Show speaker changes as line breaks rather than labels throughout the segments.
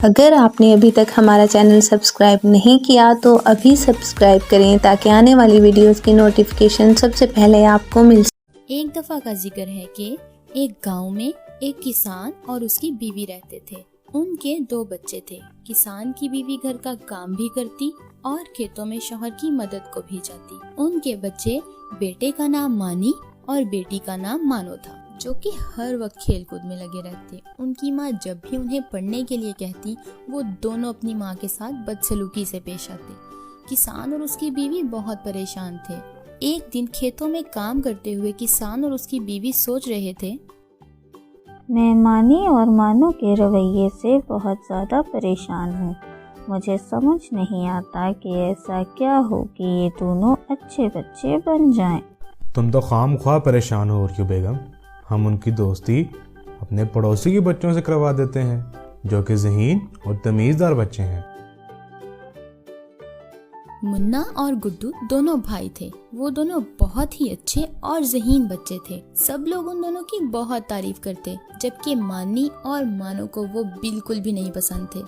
अगर आपने अभी तक हमारा चैनल सब्सक्राइब नहीं किया तो अभी सब्सक्राइब करें ताकि आने वाली वीडियोस की नोटिफिकेशन सबसे पहले आपको मिल सके।
एक दफ़ा का जिक्र है कि एक गांव में एक किसान और उसकी बीवी रहते थे। उनके 2 बच्चे थे। किसान की बीवी घर का काम भी करती और खेतों में शौहर की मदद को भी जाती। उनके बच्चे, बेटे का नाम मानी और बेटी का नाम मानो था, जो कि हर वक्त खेल कूद में लगे रहते। उनकी माँ जब भी उन्हें पढ़ने के लिए कहती, वो दोनों अपनी माँ के साथ बदसलूकी से पेश आते। किसान और उसकी बीवी बहुत परेशान थे। एक दिन खेतों में काम करते हुए किसान और उसकी बीवी सोच रहे थे,
मैं मानी और मानो के रवैये से बहुत ज़्यादा परेशान हूँ। मुझे समझ नहीं आता कि ऐसा क्या हो कि ये दोनों अच्छे बच्चे बन जाएं।
तुम तो खामख्वाह परेशान हो रही हो बेगम। हम उनकी दोस्ती अपने पड़ोसी के बच्चों से करवा देते हैं, जो कि ज़हीन और तमीज़दार बच्चे हैं।
मुन्ना और गुड्डू दोनों भाई थे। वो दोनों बहुत ही अच्छे और ज़हीन बच्चे थे। सब लोग उन दोनों की बहुत तारीफ करते, जबकि मानी और मानो को वो बिल्कुल भी नहीं पसंद थे,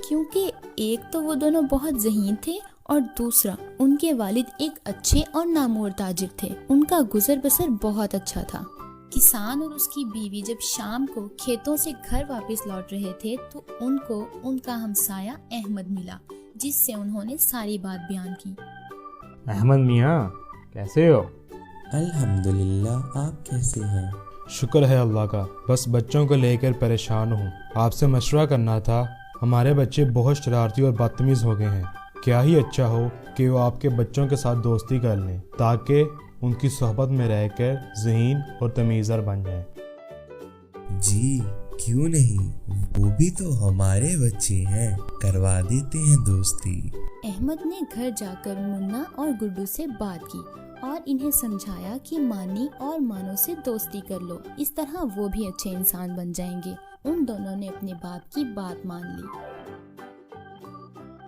क्योंकि एक तो वो दोनों बहुत ज़हीन थे और दूसरा उनके वालिद एक अच्छे और नामवर ताजिर थे। उनका गुजर बसर बहुत अच्छा था। किसान और उसकी बीवी जब शाम को खेतों से घर वापस लौट रहे थे तो उनको उनका हमसाया अहमद मिला, जिससे उन्होंने सारी बात बयान की।
अहमद मियाँ, कैसे हो?
अल्हम्दुलिल्लाह, आप कैसे हैं?
शुक्र है अल्लाह का। बस बच्चों को लेकर परेशान हूँ। आपसे मशवरा करना था। हमारे बच्चे बहुत शरारती और बदतमीज़ हो गए हैं। क्या ही अच्छा हो कि वो आपके बच्चों के साथ दोस्ती कर लें, ताकि उनकी सोहबत में रहकर ज़हीन और तमीज़दार बन जाएं।
जी क्यों नहीं, वो भी तो हमारे बच्चे हैं, करवा देते हैं दोस्ती।
अहमद ने घर जाकर मुन्ना और गुड्डू से बात की और इन्हें समझाया कि मानी और मानो से दोस्ती कर लो, इस तरह वो भी अच्छे इंसान बन जाएंगे। उन दोनों ने अपने बाप की बात मान ली।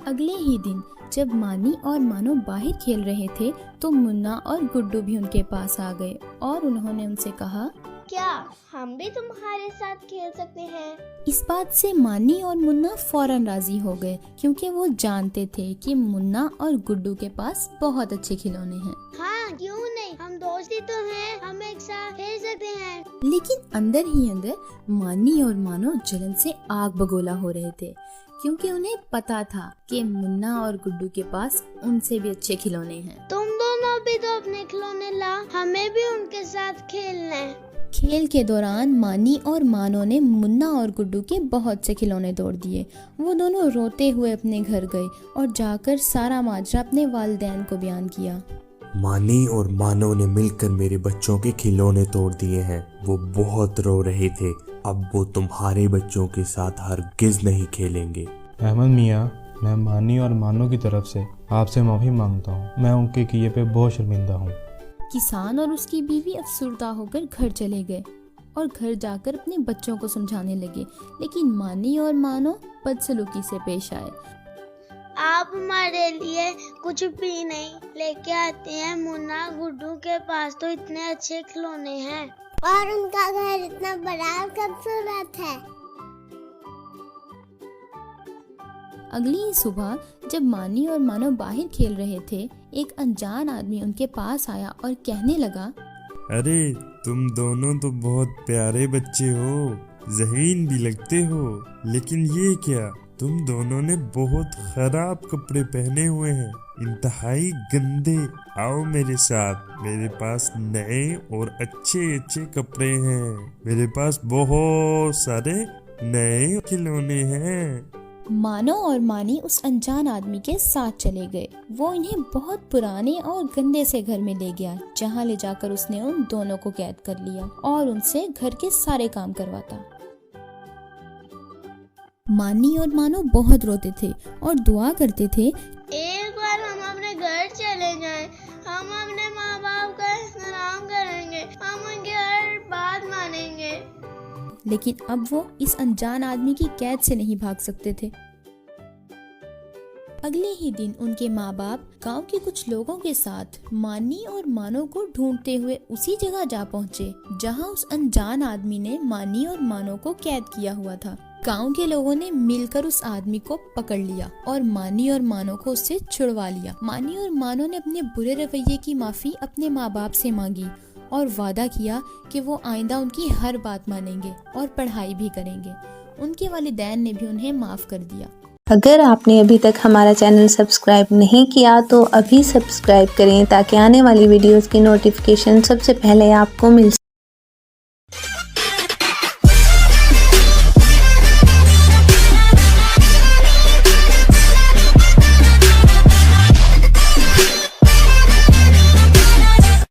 अगले ही दिन जब मानी और मानो बाहर खेल रहे थे तो मुन्ना और गुड्डू भी उनके पास आ गए और उन्होंने उनसे कहा,
क्या हम भी तुम्हारे साथ खेल सकते हैं?
इस बात से मानी और मुन्ना फौरन राजी हो गए, क्योंकि वो जानते थे कि मुन्ना और गुड्डू के पास बहुत अच्छे खिलौने हैं।
हाँ, क्यों नहीं, हम दोस्ती तो हैं, हम एक साथ खेल सकते हैं।
लेकिन अंदर ही अंदर मानी और मानो जलन से आग बगोला हो रहे थे, क्योंकि उन्हें पता था कि मुन्ना और गुड्डू के पास उनसे भी अच्छे खिलौने हैं।
तुम दोनों भी तो अपने खिलौने ला, हमें भी उनके साथ खेलना है।
खेल के दौरान मानी और मानो ने मुन्ना और गुड्डू के बहुत से खिलौने तोड़ दिए। वो दोनों रोते हुए अपने घर गए और जाकर सारा माजरा अपने वालिदैन को बयान किया।
मानी और मानो ने मिलकर मेरे बच्चों के खिलौने तोड़ दिए हैं। वो बहुत रो रहे थे। अब वो तुम्हारे बच्चों के साथ हरगिज नहीं खेलेंगे।
अहमद मियाँ, मैं मानी और मानो की तरफ से आपसे माफ़ी मांगता हूँ। मैं उनके किए पे बहुत शर्मिंदा हूँ।
किसान और उसकी बीवी अफसुर्दा होकर घर चले गए और घर जाकर अपने बच्चों को समझाने लगे, लेकिन मानी और मानो बदसलूकी से पेश आए।
आप हमारे लिए कुछ भी नहीं लेके आते हैं। मुन्ना गुड्डू के पास तो इतने अच्छे खिलौने हैं और उनका घर इतना बड़ा और खूबसूरत है।
अगली ही सुबह जब मानी और मानो बाहर खेल रहे थे, एक अनजान आदमी उनके पास आया और कहने लगा,
अरे तुम दोनों तो बहुत प्यारे बच्चे हो, ज़हीन भी लगते हो, लेकिन ये क्या, तुम दोनों ने बहुत खराब कपड़े पहने हुए हैं, इंतहाई गंदे। आओ मेरे साथ, मेरे पास नए और अच्छे अच्छे कपड़े हैं। मेरे पास बहुत सारे नए खिलौने हैं।
मानो और मानी उस अनजान आदमी के साथ चले गए। वो इन्हें बहुत पुराने और गंदे से घर में ले गया, जहाँ ले जाकर उसने उन दोनों को कैद कर लिया और उनसे घर के सारे काम करवाता। मानी और मानो बहुत रोते थे और दुआ करते थे,
एक बार हम अपने घर चले जाएं, हम अपने माँ बाप का एहतराम करेंगे, हम उनकी हर बात मानेंगे।
लेकिन अब वो इस अनजान आदमी की कैद से नहीं भाग सकते थे। अगले ही दिन उनके माँ बाप गांव के कुछ लोगों के साथ मानी और मानो को ढूंढते हुए उसी जगह जा पहुँचे जहाँ उस अनजान आदमी ने मानी और मानो को कैद किया हुआ था। गांव के लोगों ने मिलकर उस आदमी को पकड़ लिया और मानी और मानो को उससे छुड़वा लिया। मानी और मानो ने अपने बुरे रवैये की माफी अपने माँ बाप से मांगी और वादा किया कि वो आइंदा उनकी हर बात मानेंगे और पढ़ाई भी करेंगे। उनके वालिदैन ने भी उन्हें माफ कर दिया।
अगर आपने अभी तक हमारा चैनल सब्सक्राइब नहीं किया तो अभी सब्सक्राइब करें ताकि आने वाली वीडियोस की नोटिफिकेशन सबसे पहले आपको मिल